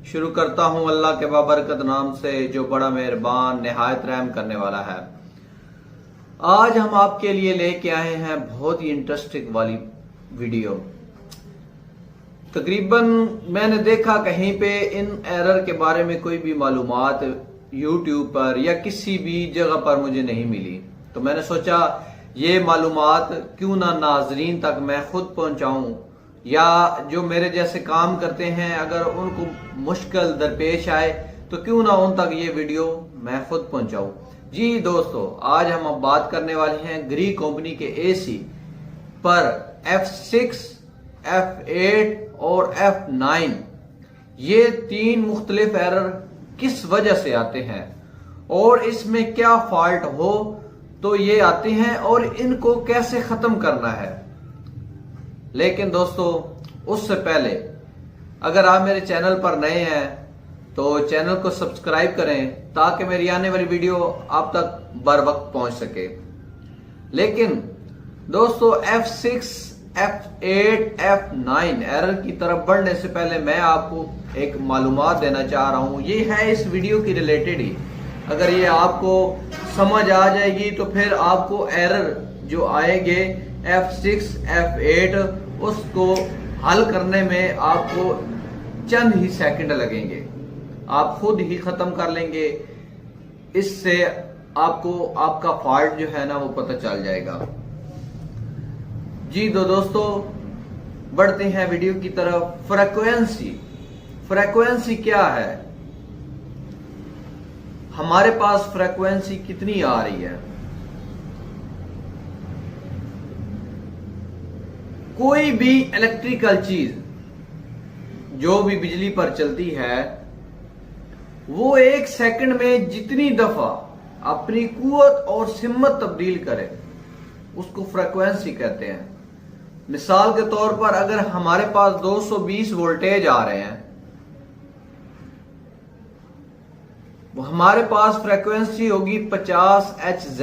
शुरू करता हूं अल्लाह के बाबरकत नाम से जो बड़ा मेहरबान निहायत रहम करने वाला है। आज हम आपके लिए लेके आए हैं बहुत ही इंटरेस्टिंग वाली वीडियो। तकरीबन मैंने देखा कहीं पे इन एरर के बारे में कोई भी मालूमात यूट्यूब पर या किसी भी जगह पर मुझे नहीं मिली, तो मैंने सोचा ये मालूमात क्यों ना नाजरीन तक मैं खुद पहुंचाऊं, या जो मेरे जैसे काम करते हैं अगर उनको मुश्किल दरपेश आए तो क्यों ना उन तक ये वीडियो मैं खुद पहुंचाऊं। जी दोस्तों, आज हम अब बात करने वाले हैं ग्री कंपनी के एसी पर F6, F8 और F9 ये तीन मुख्तलिफ एरर किस वजह से आते हैं और इसमें क्या फॉल्ट हो तो ये आते हैं और इनको कैसे खत्म करना है। लेकिन दोस्तों, उससे पहले अगर आप मेरे चैनल पर नए हैं तो चैनल को सब्सक्राइब करें ताकि मेरी आने वाली वीडियो आप तक बर वक्त पहुंच सके। लेकिन दोस्तों, F6, F8, F9 एरर की तरफ बढ़ने से पहले मैं आपको एक मालूमात देना चाह रहा हूं। ये है इस वीडियो की रिलेटेड ही। अगर ये आपको समझ आ जाएगी तो फिर आपको एरर जो आएंगे F6, F8 उसको हल करने में आपको चंद ही सेकंड लगेंगे, आप खुद ही खत्म कर लेंगे। इससे आपको आपका फॉल्ट जो है ना वो पता चल जाएगा। जी दोस्तों, बढ़ते हैं वीडियो की तरफ। फ्रीक्वेंसी क्या है, हमारे पास फ्रीक्वेंसी कितनी आ रही है। कोई भी इलेक्ट्रिकल चीज जो भी बिजली पर चलती है वो एक सेकंड में जितनी दफा अपनी कुव्वत और सिम्मत तब्दील करे उसको फ्रीक्वेंसी कहते हैं। मिसाल के तौर पर अगर हमारे पास 220 वोल्टेज आ रहे हैं, हमारे पास फ्रीक्वेंसी होगी 50 Hz।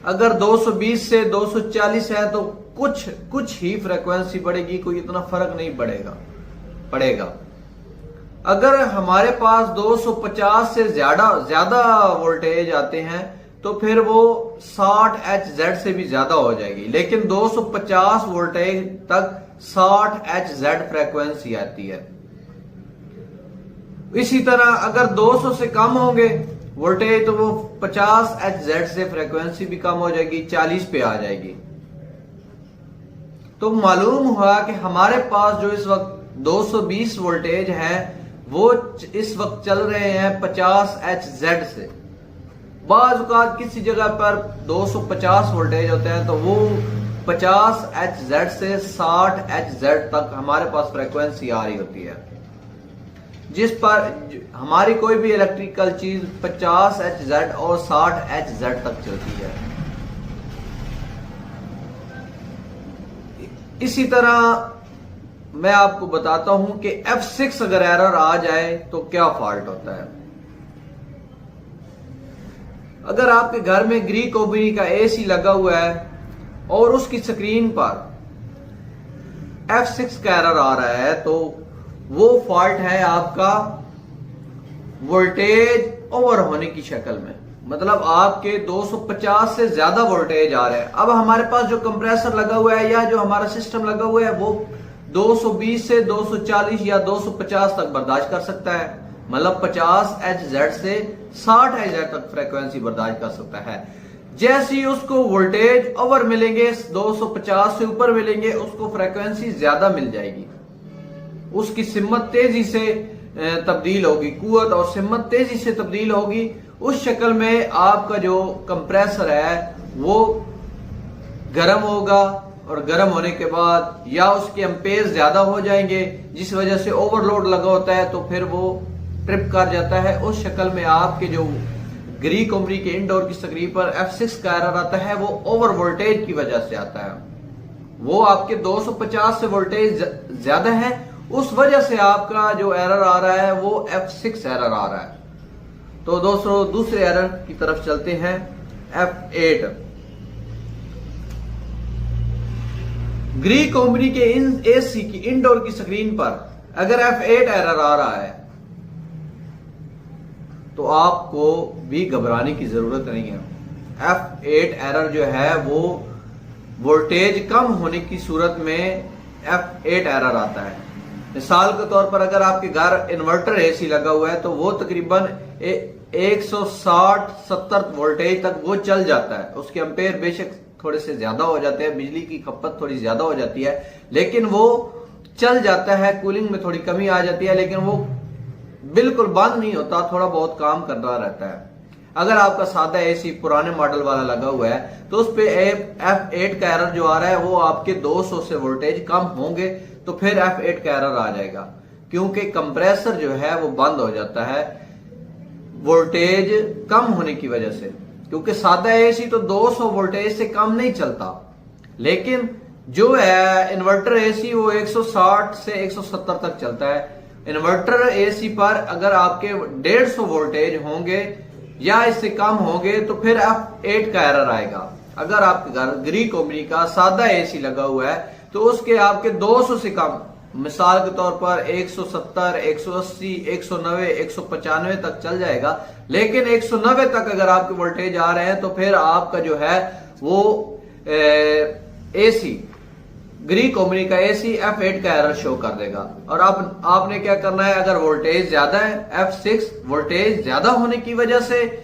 अगर 220 से 240 है तो कुछ ही फ्रीक्वेंसी बढ़ेगी, कोई इतना फर्क नहीं पड़ेगा। अगर हमारे पास 250 से ज्यादा वोल्टेज आते हैं तो फिर वो 60 Hz से भी ज्यादा हो जाएगी। लेकिन 250 वोल्टेज तक 60 Hz फ्रीक्वेंसी आती है। इसी तरह अगर 200 से कम होंगे वोल्टेज तो वो 50 Hz से फ्रीक्वेंसी भी कम हो जाएगी, 40 पे आ जाएगी। तो मालूम हुआ कि हमारे पास जो इस वक्त 220 वोल्टेज है वो इस वक्त चल रहे हैं 50 Hz से। बाज़ औक़ात किसी जगह पर 250 वोल्टेज होते हैं तो वो 50 Hz से 60 Hz तक हमारे पास फ्रीक्वेंसी आ रही होती है, जिस पर हमारी कोई भी इलेक्ट्रिकल चीज 50 Hz और 60 Hz तक चलती है। इसी तरह मैं आपको बताता हूं कि F6 अगर एरर आ जाए तो क्या फॉल्ट होता है। अगर आपके घर में ग्री कंपनी का एसी लगा हुआ है और उसकी स्क्रीन पर F6 का एरर आ रहा है तो वो फॉल्ट है आपका वोल्टेज ओवर होने की शक्ल में। मतलब आपके 250 से ज्यादा वोल्टेज आ रहे हैं। अब हमारे पास जो कंप्रेसर लगा हुआ है या जो हमारा सिस्टम लगा हुआ है वो 220 से 240 या 250 तक बर्दाश्त कर सकता है। मतलब 50 Hz से 60 Hz तक फ्रीक्वेंसी बर्दाश्त कर सकता है। जैसे ही उसको वोल्टेज ओवर मिलेंगे, 250 से ऊपर मिलेंगे, उसको फ्रीक्वेंसी ज्यादा मिल जाएगी, उसकी सिम्मत तेजी से तब्दील होगी, कुव्वत और सिम्मत तेजी से तब्दील होगी। उस शक्ल में आपका जो कंप्रेसर है वो गर्म होगा और गर्म होने के बाद या उसके एम्पेयर ज्यादा हो जाएंगे जिस वजह से ओवरलोड लगा होता है तो फिर वो ट्रिप कर जाता है। उस शक्ल में आपके जो ग्री कंपनी के इंडोर की स्क्रीन पर F6 का एरर आता है वो ओवर वोल्टेज की वजह से आता है। वो आपके 250 से वोल्टेज ज्यादा है, उस वजह से आपका जो एरर आ रहा है वो F6 एरर आ रहा है। तो दोस्तों, दूसरे एरर की तरफ चलते हैं, F8। ग्री कंपनी के इन एसी की इंडोर की स्क्रीन पर अगर F8 एरर आ रहा है तो आपको भी घबराने की जरूरत नहीं है। F8 एरर जो है वो वोल्टेज कम होने की सूरत में F8 एरर आता है। मिसाल के तौर पर अगर आपके घर इन्वर्टर एसी लगा हुआ है तो वो तकरीबन 160-70 वोल्टेज तक वो चल जाता है। उसके एम्पेयर बेशक थोड़े से ज्यादा हो जाते हैं, बिजली की खपत थोड़ी ज्यादा हो जाती है, लेकिन वो चल जाता है। कूलिंग में थोड़ी कमी आ जाती है, लेकिन वो बिल्कुल बंद नहीं होता, थोड़ा बहुत काम कर रहा रहता है। अगर आपका सादा एसी पुराने मॉडल वाला लगा हुआ है तो उस पे F8 का एरर जो आ रहा है वो आपके 200 से वोल्टेज कम होंगे तो फिर F8 का एरर आ जाएगा, क्योंकि कंप्रेसर जो है वो बंद हो जाता है वोल्टेज कम होने की वजह से। क्योंकि सादा एसी तो 200 वोल्टेज से कम नहीं चलता, लेकिन जो है इन्वर्टर एसी वो 160 से 170 तक चलता है। इन्वर्टर एसी पर अगर आपके 150 वोल्टेज होंगे या इससे कम होंगे तो फिर F8 का एरर आएगा। अगर आपके घर ग्री कंपनी का सादा एसी लगा हुआ है तो उसके आपके 200 से कम, मिसाल के तौर पर 170, 180, 190, 195 तक चल जाएगा, लेकिन 190 तक अगर आपके वोल्टेज आ रहे हैं तो फिर आपका जो है वो एसी ग्री कंपनी का एसी F8 का एरर शो कर देगा। और आपने क्या करना है, अगर वोल्टेज ज्यादा है, F6 वोल्टेज ज्यादा होने की वजह से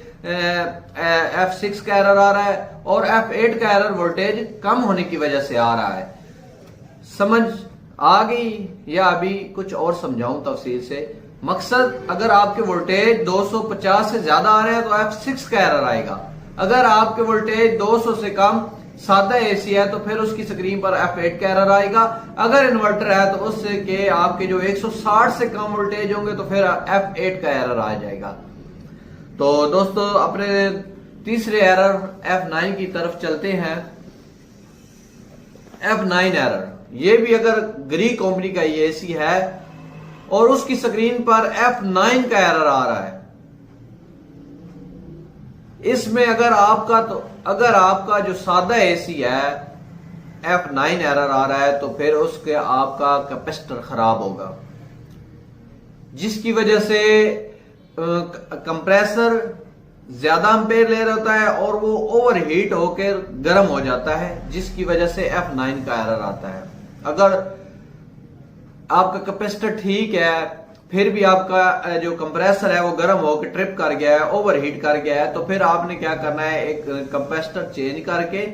F6 का एरर आ रहा है और F8 का एरर वोल्टेज कम होने की वजह से आ रहा है। समझ आ गई या अभी कुछ और समझाऊं तफसील से? मकसद, अगर आपके वोल्टेज 250 से ज्यादा आ रहे हैं तो F6 का एरर आएगा। अगर आपके वोल्टेज 200 से कम सादा एसी है तो फिर उसकी स्क्रीन पर F8 का एरर आएगा। अगर इन्वर्टर है तो उससे के आपके जो 160 से कम वोल्टेज होंगे तो फिर F8 का एरर आ जाएगा। तो दोस्तों, अपने तीसरे एरर F9 की तरफ चलते हैं। F9 एरर, ये भी अगर ग्री कंपनी का ये एसी है और उसकी स्क्रीन पर F9 का एरर आ रहा है, इसमें अगर आपका जो सादा एसी है F9 एरर आ रहा है तो फिर उसके आपका कैपेसिटर खराब होगा, जिसकी वजह से कंप्रेसर ज्यादा एम्पेयर ले रहा होता है और वो ओवरहीट होकर गर्म हो जाता है, जिसकी वजह से F9 का एरर आता है। अगर आपका कैपेसिटर ठीक है फिर भी आपका जो कंप्रेसर है वो गर्म होकर ट्रिप कर गया है, ओवरहीट कर गया है, तो फिर आपने क्या करना है, एक कैपेसिटर चेंज करके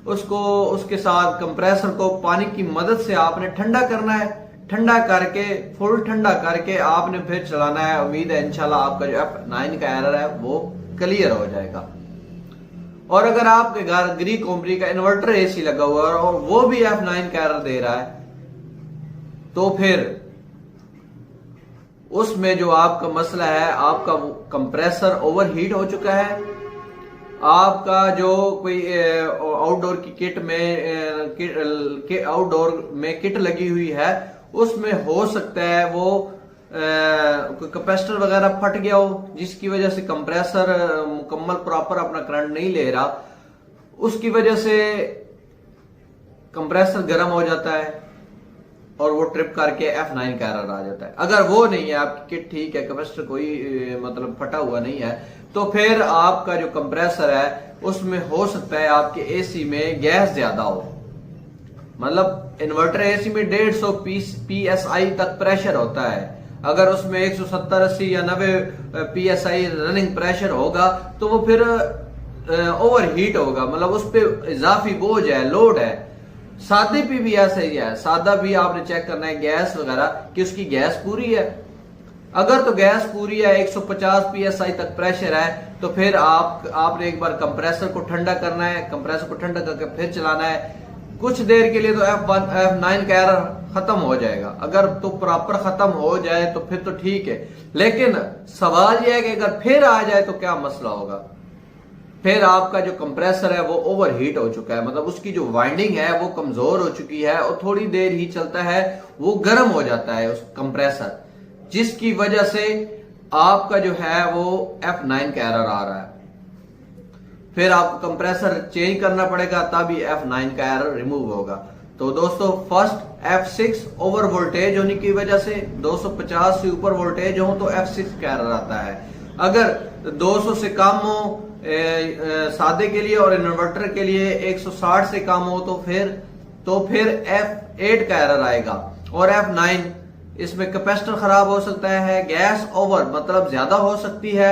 उसके साथ कंप्रेसर को पानी की मदद से आपने ठंडा करना है। ठंडा करके, फुल ठंडा करके आपने फिर चलाना है। उम्मीद है इंशाल्लाह आपका जो F9 का एरर है वो क्लियर हो जाएगा। और अगर आपके घर ग्री कंपनी का इन्वर्टर एसी लगा हुआ है और वो भी F9 का एरर दे रहा है तो फिर उसमें जो आपका मसला है, आपका कंप्रेसर ओवरहीट हो चुका है, आपका जो कोई आउटडोर की किट लगी हुई है उसमें हो सकता है वो कोई कैपेसिटर वगैरह फट गया हो, जिसकी वजह से कंप्रेसर मुकम्मल प्रॉपर अपना करंट नहीं ले रहा, उसकी वजह से कंप्रेसर गर्म हो जाता है और वो ट्रिप करके F9 का एरर आ जाता है। अगर वो नहीं है, आपकी किट ठीक है, कैपेसिटर कोई मतलब फटा हुआ नहीं है, तो फिर आपका जो कंप्रेसर है उसमें हो सकता है आपके एसी में गैस ज्यादा हो। मतलब इन्वर्टर एसी में 150 PSI तक प्रेशर होता है। अगर उसमें 170, 80 या 90 PSI रनिंग प्रेशर होगा तो वो फिर ओवरहीट होगा, मतलब उस पर इजाफी बोझ है, लोड है। सादे पे भी ऐसा ही है, सादा भी आपने चेक करना है गैस वगैरह कि उसकी गैस पूरी है। अगर तो गैस पूरी है, 150 PSI तक प्रेशर है, तो फिर आपने एक बार कंप्रेसर को ठंडा करना है, कंप्रेसर को ठंडा करके फिर चलाना है। कुछ देर के लिए तो F9 का एरर खत्म हो जाएगा। अगर तो प्रॉपर खत्म हो जाए तो फिर तो ठीक है, लेकिन सवाल यह है कि अगर फिर आ जाए तो क्या मसला होगा। फिर आपका जो कंप्रेसर है वो ओवरहीट हो चुका है, मतलब उसकी जो वाइंडिंग है वो कमजोर हो चुकी है और थोड़ी देर ही चलता है वो गर्म हो जाता है उस कंप्रेसर, जिसकी वजह से आपका जो है वो F9 का एरर आ रहा है। फिर आपको कंप्रेसर चेंज करना पड़ेगा तभी F9 का एरर रिमूव होगा। तो दोस्तों फर्स्ट F6 ओवर वोल्टेज होने की वजह से 250 से ऊपर वोल्टेज हो तो F6 का एरर आता है। अगर 200 से कम हो सादे के लिए और इन्वर्टर के लिए 160 से कम हो तो फिर F8 का एरर आएगा। और F9 इसमें कैपेसिटर खराब हो सकता है, गैस ओवर मतलब ज्यादा हो सकती है,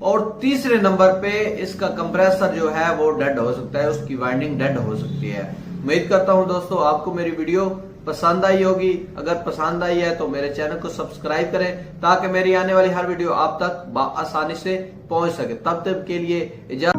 और तीसरे नंबर पे इसका कंप्रेसर जो है वो डेड हो सकता है, उसकी वाइंडिंग डेड हो सकती है। उम्मीद करता हूं दोस्तों आपको मेरी वीडियो पसंद आई होगी। अगर पसंद आई है तो मेरे चैनल को सब्सक्राइब करें ताकि मेरी आने वाली हर वीडियो आप तक आसानी से पहुंच सके। तब तक के लिए इजाजत।